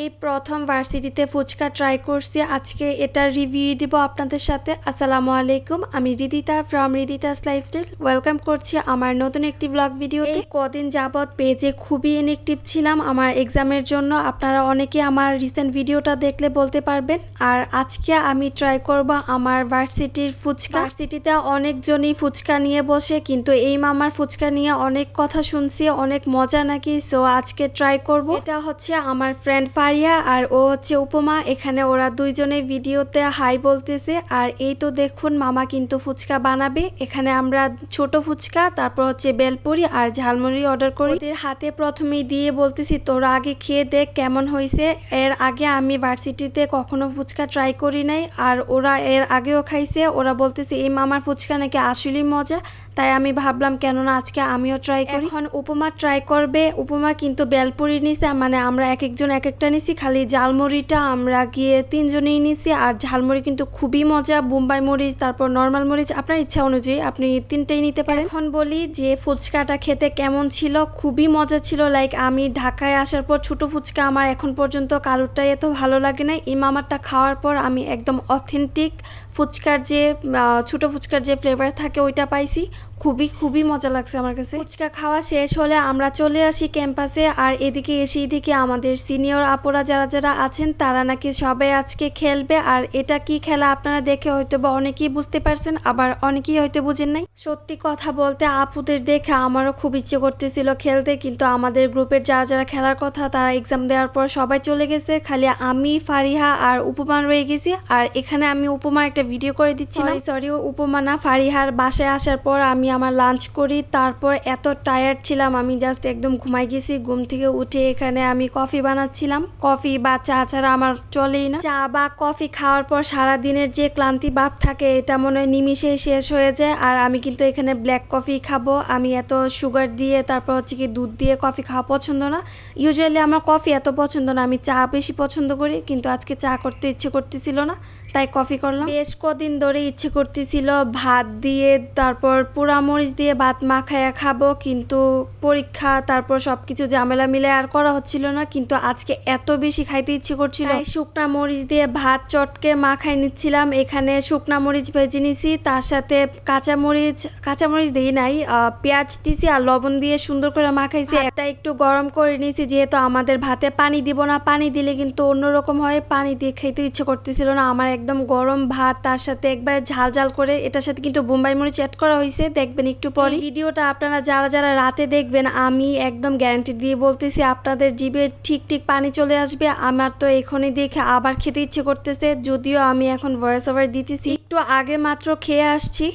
এই প্রথম ভার্সিটিতে ফুচকা ট্রাই করছি। আজকে এটার রিভিউ দিব আপনাদের সাথে। আসসালামু আলাইকুম, আমি রিদিতা ফ্রম রিদিতাস লাইফস্টাইল। ওয়েলকাম করছি আমার নতুন একটি ব্লগ ভিডিওতে। কদিন যাবৎ পেজে খুবই ইনঅ্যাক্টিভ ছিলাম আমার এক্সামের জন্য। আপনারা অনেকে আমার রিসেন্ট ভিডিওটা দেখলে বলতে পারবেন। আর আজকে আমি ট্রাই করব আমার ভার্সিটির ফুচকা। ভার্সিটিতে অনেকজনই ফুচকা নিয়ে বসে, কিন্তু এই মামার ফুচকা নিয়ে অনেক কথা শুনছি, অনেক মজা নাকি। সো আজকে ট্রাই করব। এটা হচ্ছে আমার ফ্রেন্ড ফারিয়া আর ও হচ্ছে উপমা। এখানে ওরা দুইজনে ভিডিওতে হাই বলতেছে। আর এই তো দেখুন মামা কিন্তু ফুচকা বানাবে। এখানে আমরা ছোট ফুচকা, তারপর হচ্ছে বেলপুরি আর ঝালমুড়ি অর্ডার করি। ওদের হাতে প্রথমেই দিয়ে বলতেছি তোরা আগে খেয়ে দেখ কেমন হয়েছে। এর আগে আমি ভার্সিটিতে কখনো ফুচকা ট্রাই করি নাই, আর ওরা এর আগেও খাইছে। ওরা বলতেছে এই মামার ফুচকা নাকি আসলেই মজা। তাই আমি ভাবলাম কেননা আজকে আমিও ট্রাই করি। এখন উপমা ট্রাই করবে। উপমা কিন্তু বেলপুরি নিছে, মানে আমরা এক একজন এক একটা নিছি। খালি ঝালমুড়িটা আমরা গিয়ে তিনজনেই নিছি। আর ঝালমুড়ি কিন্তু খুবই মজা, বোম্বাই মরিচ তারপর নর্মাল মরিচ, আপনার ইচ্ছা অনুযায়ী আপনি তিনটেই নিতে পারেন। এখন বলি যে ফুচকাটা খেতে কেমন ছিল। খুবই মজা ছিল। লাইক আমি ঢাকায় আসার পর ছোট ফুচকা আমার এখন পর্যন্ত কারোরটাই এত ভালো লাগে না। এই মামারটা খাওয়ার পর আমি একদম অথেন্টিক ফুচকার যে ছোট ফুচকার যে ফ্লেভার থাকে ওইটা পাইছি। খুবই মজা লাগছে আমার কাছে। ফুচকা খাওয়া শেষ হলে আমরা চলে আসি ক্যাম্পাসে। আর এদিকে আমাদের সিনিয়র আপুরা যারা আছেন তারা নাকি সবাই আজকে খেলবে। আর এটা কি খেলা আপনারা দেখে হয়তো বা অনেকেই বুঝতে পারছেন, আবার অনেকেই হয়তো বুঝেন নাই। সত্যি কথা বলতে আপুদের দেখে আমারও খুব ইচ্ছে করতেছিল খেলতে, কিন্তু আমাদের গ্রুপের যারা খেলার কথা তারা এক্সাম দেওয়ার পর সবাই চলে গেছে। খালি আমি, ফারিহা আর উপমা রয়ে গেছি। আর এখানে আমি উপমার একটা ভিডিও করে দিচ্ছিলাম। সরি উপমা না, ফারিহার বাসায় আসার পর আমি আমার লাঞ্চ করি। তারপর এত টায়ার্ড ছিলাম আমি জাস্ট একদম ঘুমাই গেছি। ঘুম থেকে উঠে এখানে আমি কফি বানাচ্ছিলাম। কফি বা চা ছাড়া আমার চলেই না। চা বা কফি খাওয়ার পর সারা দিনের যে ক্লান্তি ভাব থাকে এটা মনে হয় নিমিষেই শেষ হয়ে যায়। আর আমি কিন্তু এখানে ব্ল্যাক কফি খাবো। আমি এত সুগার দিয়ে তারপর হচ্ছে কি দুধ দিয়ে কফি খাওয়া পছন্দ না। ইউজুয়ালি আমার কফি এত পছন্দ না, আমি চা বেশি পছন্দ করি। কিন্তু আজকে চা করতে ইচ্ছে করতেছিল না, তাই কফি করলাম। বেশ কদিন ধরে ইচ্ছে করতেছিল ভাত দিয়ে তারপর পোড়ামরিচ দিয়ে ভাত মাখায়া খাবো, কিন্তু পরীক্ষা তারপর সবকিছু ঝামেলা মিলে আর করা হচ্ছিল না। কিন্তু আজকে এত বেশি খাইতে ইচ্ছে করছিল, শুকনা মরিচ দিয়ে ভাত চটকে মাখাই নিচ্ছিলাম। এখানে শুকনা মরিচ ভেজে নিছি, তার সাথে কাঁচামরিচ দিই নাই, পেঁয়াজ দিছি আর লবণ দিয়ে সুন্দর করে মাখাইছি। একটা একটু গরম করে নিয়েছি, যেহেতু আমাদের ভাতে পানি দিব না। পানি দিলে কিন্তু অন্যরকম হয়, পানি দিয়ে খেতে ইচ্ছে করতেছিল না আমার। একদম গরম ভাত, তার সাথে একবার ঝাল করে, এটার সাথে কিন্তু বোম্বাই মরিচ অ্যাড করা হয়েছে, দেখবেন একটু পরে। ভিডিওটা আপনারা যারা রাতে দেখবেন, আমি একদম গ্যারান্টি দিয়ে বলতেছি আপনাদের জিভে ঠিক পানি চলে আসবে। আমার তো এখনই দেখে আবার খেতে ইচ্ছে করতেছে, যদিও আমি এখন ভয়েস ওভার দিতেছি, একটু আগে মাত্র খেয়ে আসছি।